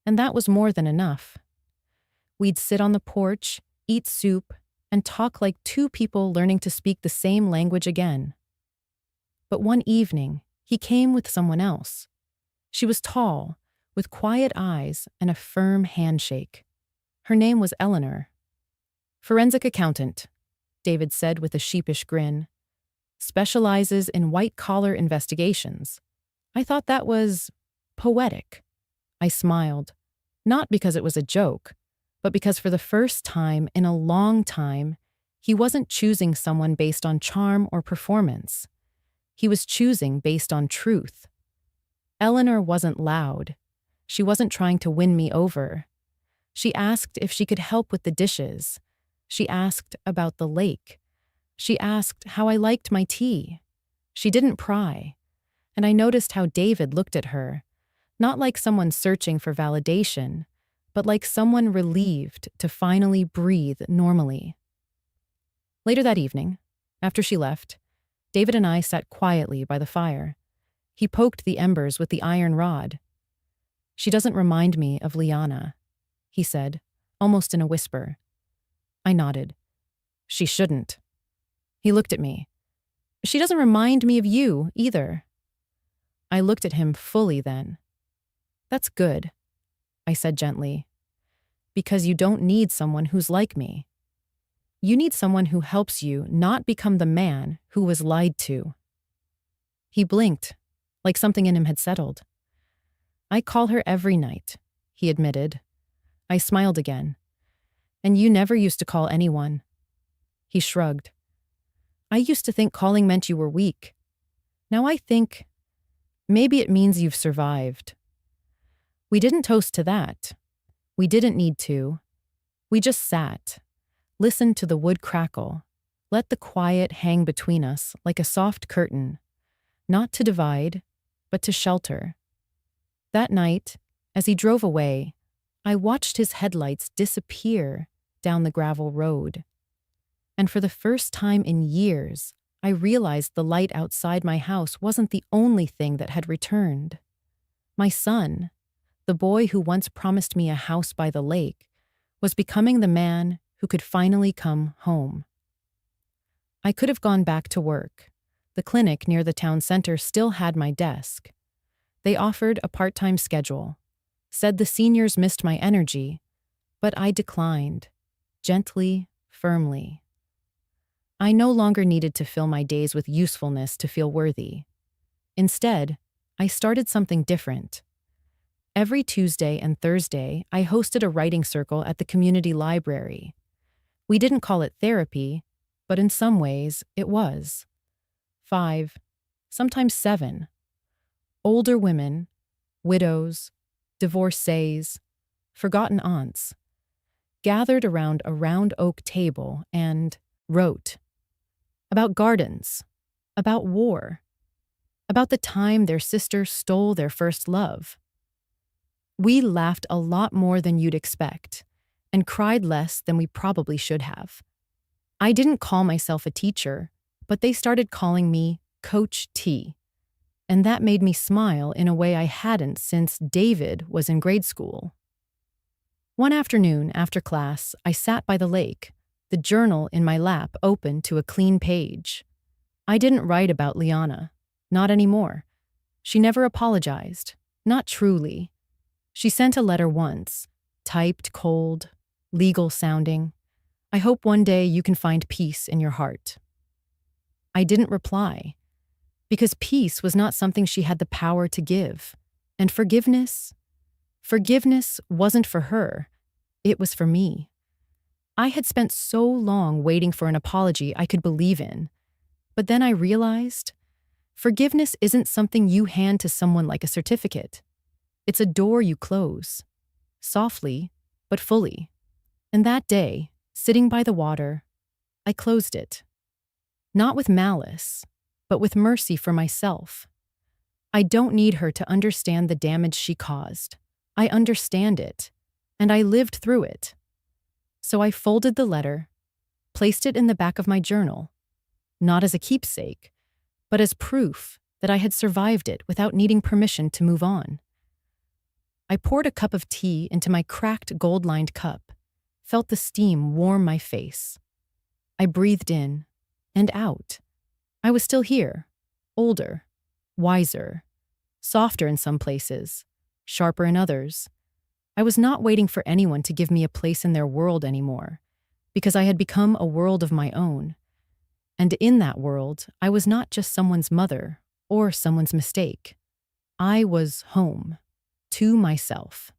And that was more than enough. We'd sit on the porch, eat soup, and talk like two people learning to speak the same language again. But one evening, he came with someone else. She was tall, with quiet eyes and a firm handshake. Her name was Eleanor. "Forensic accountant," David said with a sheepish grin. "Specializes in white-collar investigations." I thought that was poetic. I smiled, not because it was a joke, but because for the first time in a long time, he wasn't choosing someone based on charm or performance. He was choosing based on truth. Eleanor wasn't loud. She wasn't trying to win me over. She asked if she could help with the dishes. She asked about the lake. She asked how I liked my tea. She didn't pry. And I noticed how David looked at her, not like someone searching for validation, but like someone relieved to finally breathe normally. Later that evening, after she left, David and I sat quietly by the fire. He poked the embers with the iron rod. "She doesn't remind me of Liana," he said, almost in a whisper. I nodded. "She shouldn't." He looked at me. "She doesn't remind me of you, either." I looked at him fully then. "That's good," I said gently, "because you don't need someone who's like me. You need someone who helps you not become the man who was lied to." He blinked, like something in him had settled. "I call her every night," he admitted. I smiled again. "And you never used to call anyone." He shrugged. "I used to think calling meant you were weak. Now I think maybe it means you've survived." We didn't toast to that. We didn't need to. We just sat, listened to the wood crackle, let the quiet hang between us like a soft curtain, not to divide, but to shelter. That night, as he drove away, I watched his headlights disappear down the gravel road. And for the first time in years, I realized the light outside my house wasn't the only thing that had returned. My son, the boy who once promised me a house by the lake, was becoming the man who could finally come home. I could have gone back to work. The clinic near the town center still had my desk. They offered a part-time schedule, said the seniors missed my energy, but I declined, gently, firmly. I no longer needed to fill my days with usefulness to feel worthy. Instead, I started something different. Every Tuesday and Thursday, I hosted a writing circle at the community library. We didn't call it therapy, but in some ways, it was. 5, sometimes 7. Older women, widows, divorcees, forgotten aunts, gathered around a round oak table and wrote about gardens, about war, about the time their sister stole their first love. We laughed a lot more than you'd expect, and cried less than we probably should have. I didn't call myself a teacher, but they started calling me Coach T, and that made me smile in a way I hadn't since David was in grade school. One afternoon after class, I sat by the lake, the journal in my lap open to a clean page. I didn't write about Liana, not anymore. She never apologized, not truly. She sent a letter once, typed cold, legal sounding. I hope one day you can find peace in your heart. I didn't reply, because peace was not something she had the power to give. And forgiveness wasn't for her, it was for me. I had spent so long waiting for an apology I could believe in. But then I realized, forgiveness isn't something you hand to someone like a certificate. It's a door you close, softly, but fully. And that day, sitting by the water, I closed it. Not with malice, but with mercy for myself. I don't need her to understand the damage she caused. I understand it, and I lived through it. So I folded the letter, placed it in the back of my journal, not as a keepsake, but as proof that I had survived it without needing permission to move on. I poured a cup of tea into my cracked gold-lined cup, felt the steam warm my face. I breathed in and out. I was still here, older, wiser, softer in some places, sharper in others. I was not waiting for anyone to give me a place in their world anymore, because I had become a world of my own. And in that world, I was not just someone's mother or someone's mistake. I was home, to myself.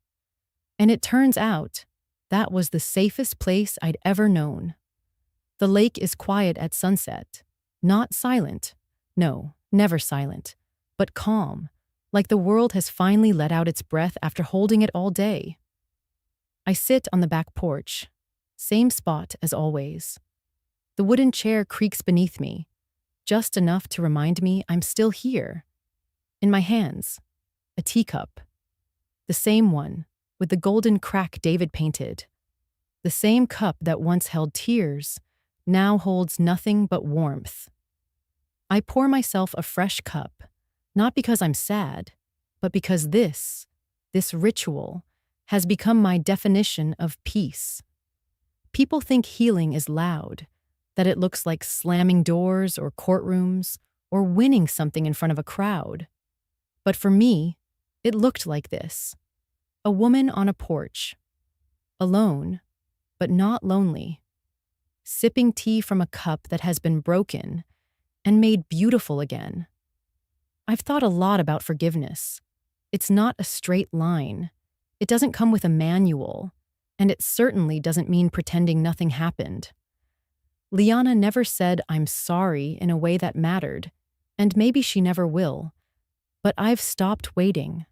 And it turns out, that was the safest place I'd ever known. The lake is quiet at sunset, not silent. No, never silent, but calm, like the world has finally let out its breath after holding it all day. I sit on the back porch, same spot as always. The wooden chair creaks beneath me, just enough to remind me I'm still here. In my hands, a teacup. The same one, with the golden crack David painted. The same cup that once held tears, now holds nothing but warmth. I pour myself a fresh cup, not because I'm sad, but because this ritual, has become my definition of peace. People think healing is loud, that it looks like slamming doors or courtrooms or winning something in front of a crowd. But for me, it looked like this. A woman on a porch, alone, but not lonely, sipping tea from a cup that has been broken and made beautiful again. I've thought a lot about forgiveness. It's not a straight line. It doesn't come with a manual, and it certainly doesn't mean pretending nothing happened. Liana never said I'm sorry in a way that mattered, and maybe she never will, but I've stopped waiting.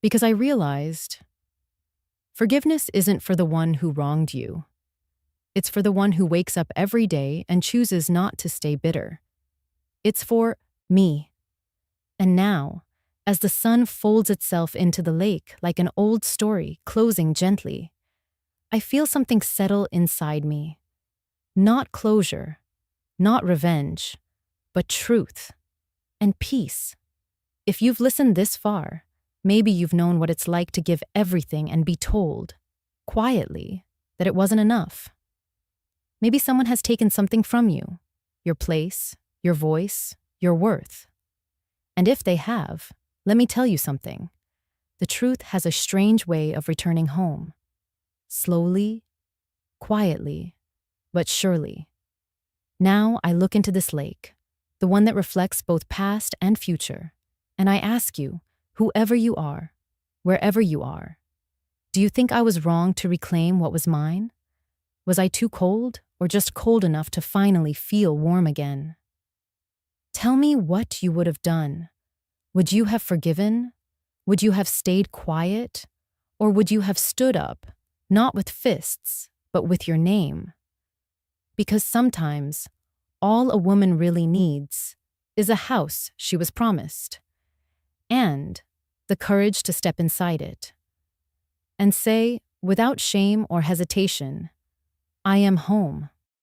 Because I realized forgiveness isn't for the one who wronged you. It's for the one who wakes up every day and chooses not to stay bitter. It's for me. And now, as the sun folds itself into the lake like an old story closing gently, I feel something settle inside me. Not closure, not revenge, but truth and peace. If you've listened this far, maybe you've known what it's like to give everything and be told, quietly, that it wasn't enough. Maybe someone has taken something from you, your place, your voice, your worth. And if they have, let me tell you something. The truth has a strange way of returning home. Slowly, quietly, but surely. Now I look into this lake, the one that reflects both past and future, and I ask you, whoever you are, wherever you are, do you think I was wrong to reclaim what was mine? Was I too cold, or just cold enough to finally feel warm again? Tell me what you would have done. Would you have forgiven? Would you have stayed quiet? Or would you have stood up, not with fists, but with your name? Because sometimes, all a woman really needs is a house she was promised, and the courage to step inside it and say, without shame or hesitation, I am home.